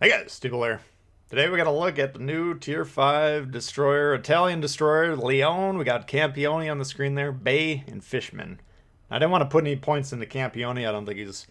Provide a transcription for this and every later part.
Hey guys, Steve here. Today we got to look at the new Tier 5 destroyer, Italian Destroyer Leone. We got Campione on the screen there, Bay, and Fishman. I didn't want to put any points into Campione. I don't think he's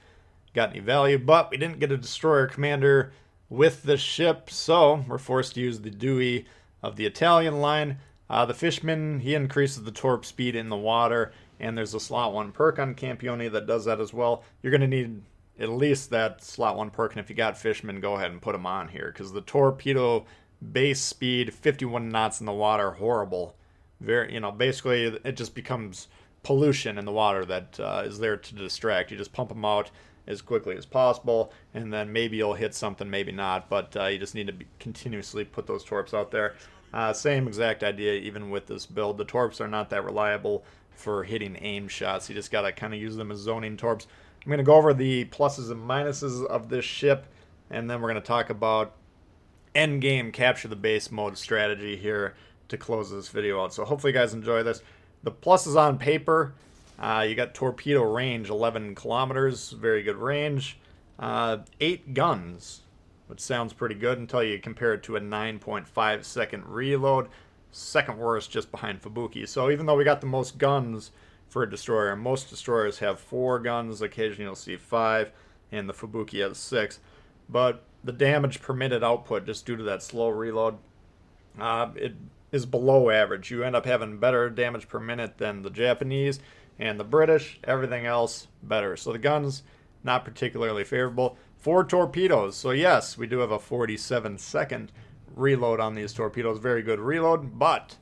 got any value, but we didn't get a destroyer commander with the ship, so we're forced to use the Dewey of the Italian line. The Fishman, he increases the torp speed in the water, and there's a slot 1 perk on Campione that does that as well. You're going to need at least that slot 1 perk, and if you got Fishman, go ahead and put him on here, because the torpedo base speed, 51 knots in the water, horrible. Basically it just becomes pollution in the water that is there to distract. You just pump them out as quickly as possible, and then maybe you'll hit something, maybe not, but you just need to continuously put those torps out there. Same exact idea even with this build. The torps are not that reliable for hitting aim shots. You just gotta kind of use them as zoning torps. I'm going to go over the pluses and minuses of this ship, and then we're going to talk about end game capture the base mode strategy here to close this video out. So hopefully you guys enjoy this. The pluses on paper, you got torpedo range, 11 kilometers, very good range. 8 guns, which sounds pretty good until you compare it to a 9.5 second reload. Second worst just behind Fubuki. So even though we got the most guns for a destroyer, most destroyers have 4 guns, occasionally you'll see 5, and the Fubuki has 6. But the damage per minute output, just due to that slow reload, it is below average. You end up having better damage per minute than the Japanese and the British. Everything else better. So the guns, not particularly favorable. 4 torpedoes. So yes, we do have a 47-second reload on these torpedoes. Very good reload, but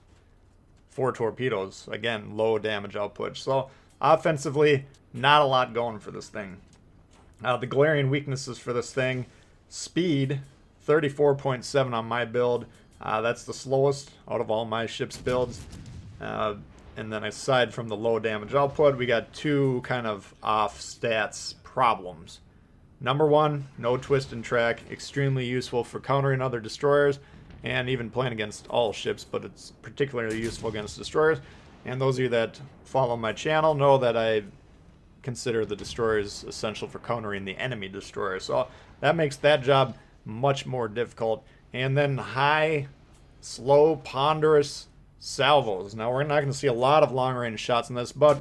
4 torpedoes. Again, low damage output. So offensively, not a lot going for this thing. The glaring weaknesses for this thing: speed, 34.7 on my build. That's the slowest out of all my ship's builds. And then aside from the low damage output, we got 2 kind of off stats problems. Number 1, no twist and track. Extremely useful for countering other destroyers and even playing against all ships, but it's particularly useful against destroyers. And those of you that follow my channel know that I consider the destroyers essential for countering the enemy destroyer. So that makes that job much more difficult. And then high, slow, ponderous salvos. Now we're not going to see a lot of long-range shots in this, but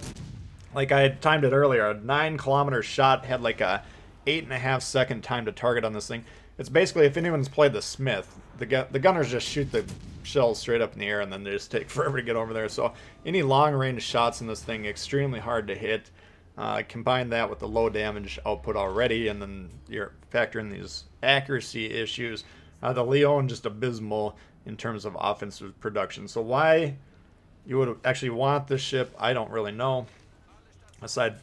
like I had timed it earlier, a 9-kilometer shot had like a 8.5 second time to target on this thing. It's basically, if anyone's played the Smith, the gunners just shoot the shells straight up in the air, and then they just take forever to get over there. So any long-range shots in this thing, extremely hard to hit. Combine that with the low damage output already, and then you're factoring these accuracy issues. The Leone just abysmal in terms of offensive production. So why you would actually want this ship, I don't really know. Aside,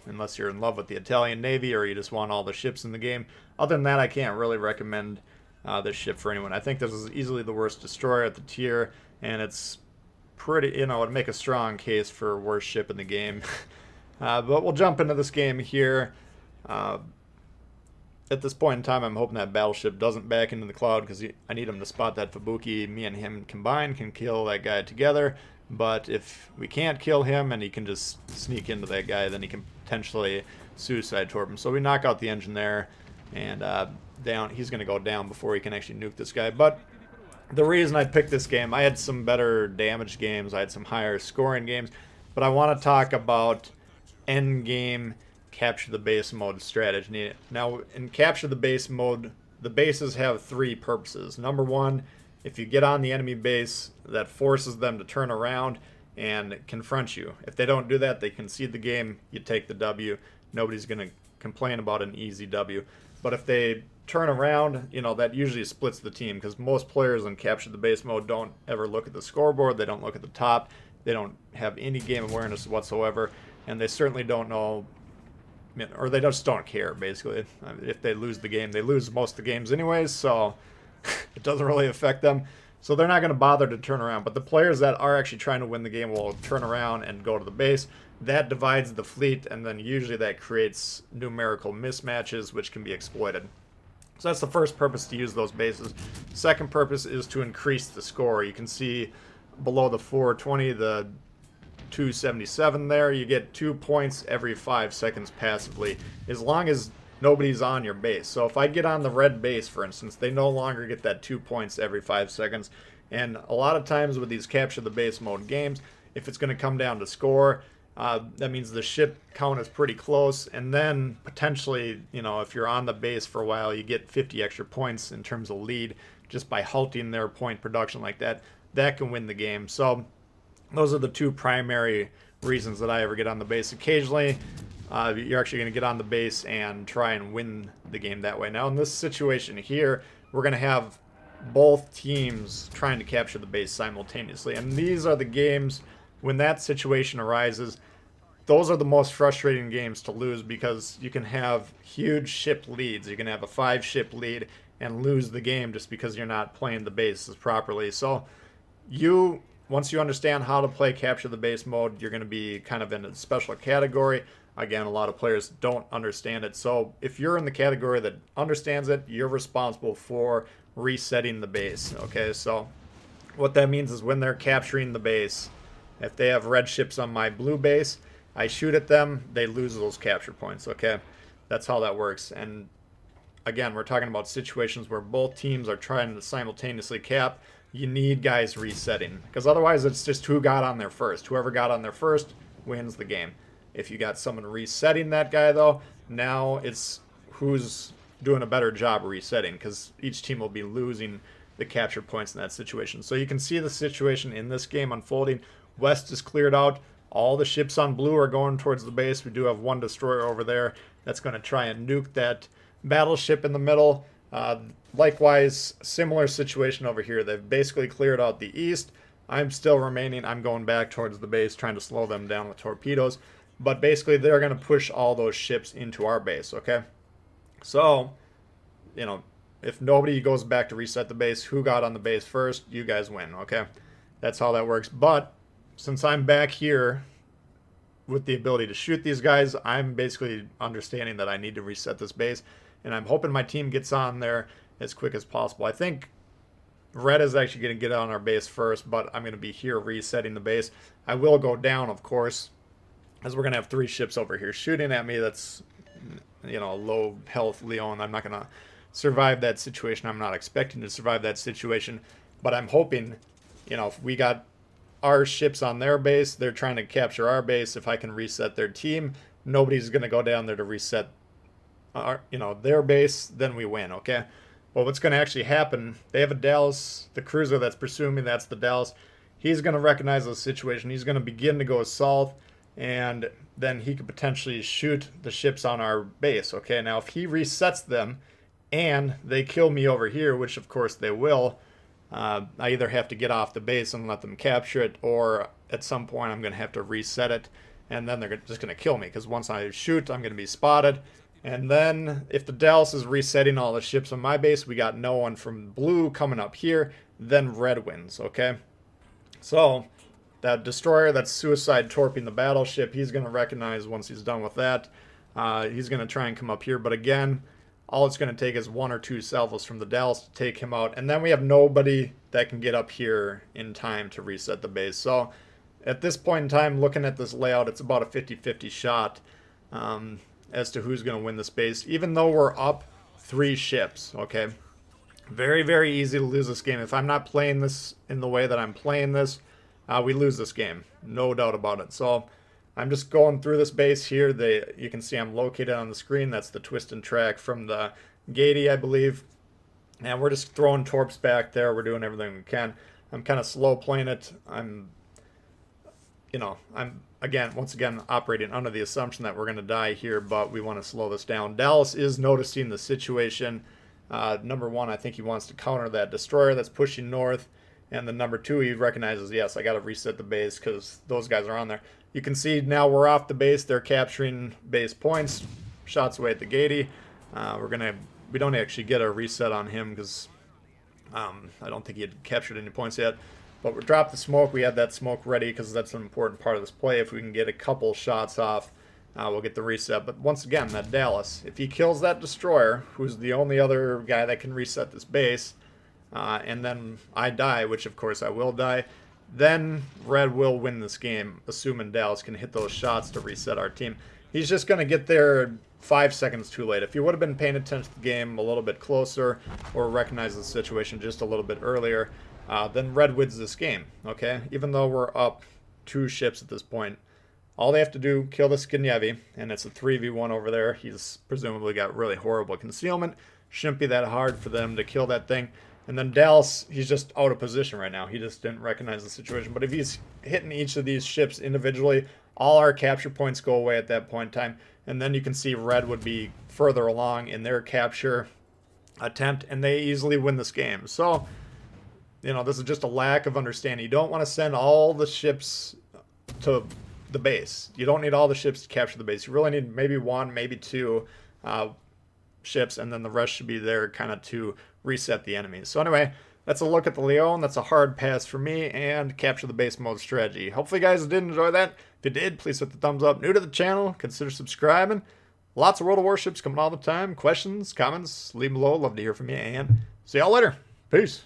unless you're in love with the Italian Navy or you just want all the ships in the game. Other than that, I can't really recommend this ship for anyone. I think this is easily the worst destroyer at the tier, and it's pretty, it'd make a strong case for worst ship in the game. But we'll jump into this game here. At this point in time, I'm hoping that Battleship doesn't back into the cloud, because I need him to spot that Fubuki. Me and him combined can kill that guy together. But if we can't kill him and he can just sneak into that guy, then he can potentially suicide torp him. So we knock out the engine there, and down. He's going to go down before he can actually nuke this guy. But the reason I picked this game, I had some better damage games, I had some higher scoring games, but I want to talk about end game capture the base mode strategy. Now, in capture the base mode, the bases have 3 purposes. Number 1, if you get on the enemy base, that forces them to turn around and confront you. If they don't do that, they concede the game, you take the W. Nobody's going to complain about an easy W. But if they turn around, that usually splits the team, because most players in capture the base mode don't ever look at the scoreboard, they don't look at the top, they don't have any game awareness whatsoever, and they certainly don't know, or they just don't care, basically. If they lose the game, they lose most of the games anyways, so it doesn't really affect them. So they're not going to bother to turn around. But the players that are actually trying to win the game will turn around and go to the base. That divides the fleet, and then usually that creates numerical mismatches, which can be exploited. So that's the first purpose, to use those bases. Second purpose is to increase the score. You can see below the 420, the 277 there. You get 2 points every 5 seconds passively. As long as nobody's on your base. So if I get on the red base, for instance, they no longer get that 2 points every 5 seconds. And a lot of times with these capture the base mode games, if it's going to come down to score, that means the ship count is pretty close. And then potentially, if you're on the base for a while, you get 50 extra points in terms of lead just by halting their point production like that. That can win the game. So those are the two primary reasons that I ever get on the base. Occasionally, you're actually going to get on the base and try and win the game that way. Now, in this situation here, we're going to have both teams trying to capture the base simultaneously. And these are the games, when that situation arises, those are the most frustrating games to lose because you can have huge ship leads. You can have a 5-ship lead and lose the game just because you're not playing the bases properly. So once you understand how to play capture the base mode, you're going to be kind of in a special category. Again, a lot of players don't understand it. So if you're in the category that understands it, you're responsible for resetting the base. Okay, so what that means is when they're capturing the base, if they have red ships on my blue base, I shoot at them, they lose those capture points. Okay, that's how that works. And again, we're talking about situations where both teams are trying to simultaneously cap. You need guys resetting because otherwise it's just who got on there first. Whoever got on there first wins the game. If you got someone resetting that guy, though, now it's who's doing a better job resetting because each team will be losing the capture points in that situation. So you can see the situation in this game unfolding. West is cleared out. All the ships on blue are going towards the base. We do have one destroyer over there that's going to try and nuke that battleship in the middle. Likewise, similar situation over here. They've basically cleared out the east. I'm still remaining. I'm going back towards the base, trying to slow them down with torpedoes. But basically, they're going to push all those ships into our base, okay? So, if nobody goes back to reset the base, who got on the base first, you guys win, okay? That's how that works. But since I'm back here with the ability to shoot these guys, I'm basically understanding that I need to reset this base. And I'm hoping my team gets on there as quick as possible. I think red is actually going to get on our base first, but I'm going to be here resetting the base. I will go down, of course, as we're going to have 3 ships over here shooting at me. That's, low health Leone. I'm not going to survive that situation. I'm not expecting to survive that situation, but I'm hoping, if we got our ships on their base, they're trying to capture our base. If I can reset their team, nobody's going to go down there to reset their base, then we win, okay? Well, what's going to actually happen, they have a Dallas, the cruiser that's pursuing me, that's the Dallas. He's going to recognize the situation. He's going to begin to go south, and then he could potentially shoot the ships on our base, okay? Now, if he resets them and they kill me over here, which of course they will, I either have to get off the base and let them capture it, or at some point I'm going to have to reset it, and then they're just going to kill me, because once I shoot, I'm going to be spotted. And then if the Dallas is resetting all the ships on my base, we got no one from blue coming up here, then red wins, okay? So that destroyer that's suicide torping the battleship, he's going to recognize once he's done with that. He's going to try and come up here, but again, all it's going to take is 1 or 2 salvos from the Dallas to take him out, and then we have nobody that can get up here in time to reset the base. So at this point in time, looking at this layout, it's about a 50-50 shot as to who's going to win this base, even though we're up 3 ships, okay? Very, very easy to lose this game. If I'm not playing this in the way that I'm playing this, we lose this game. No doubt about it. So I'm just going through this base here. You can see I'm located on the screen. That's the twist and track from the Gady, I believe. And we're just throwing torps back there. We're doing everything we can. I'm kind of slow playing it. I'm once again operating under the assumption that we're going to die here, but we want to slow this down. Dallas is noticing the situation. Number 1, I think he wants to counter that destroyer that's pushing north. And then number 2, he recognizes, yes, I got to reset the base because those guys are on there. You can see now we're off the base. They're capturing base points. Shots away at the Gady. We don't actually get a reset on him because I don't think he had captured any points yet. But we dropped the smoke. We had that smoke ready because that's an important part of this play. If we can get a couple shots off, we'll get the reset. But once again, that Dallas, if he kills that destroyer, who's the only other guy that can reset this base, and then I die, which of course I will die, then red will win this game, assuming Dallas can hit those shots to reset our team. he's just going to get there 5 seconds too late. If he would have been paying attention to the game a little bit closer or recognized the situation just a little bit earlier, then red wins this game, okay? Even though we're up 2 ships at this point, all they have to do, kill the Skinyevi, and it's a 3v1 over there. He's presumably got really horrible concealment. Shouldn't be that hard for them to kill that thing. And then Dallas, he's just out of position right now. He just didn't recognize the situation. But if he's hitting each of these ships individually, all our capture points go away at that point in time. And then you can see red would be further along in their capture attempt, and they easily win this game. So, you know, this is just a lack of understanding. You don't want to send all the ships to the base. You don't need all the ships to capture the base. You really need maybe 1, maybe 2 ships, and then the rest should be there kind of to reset the enemies. So anyway, that's a look at the Leone. That's a hard pass for me, and capture the base mode strategy. Hopefully you guys did enjoy that. If you did, please hit the thumbs up. New to the channel, consider subscribing. Lots of World of Warships coming all the time. Questions, comments, leave them below. Love to hear from you, and see y'all later. Peace.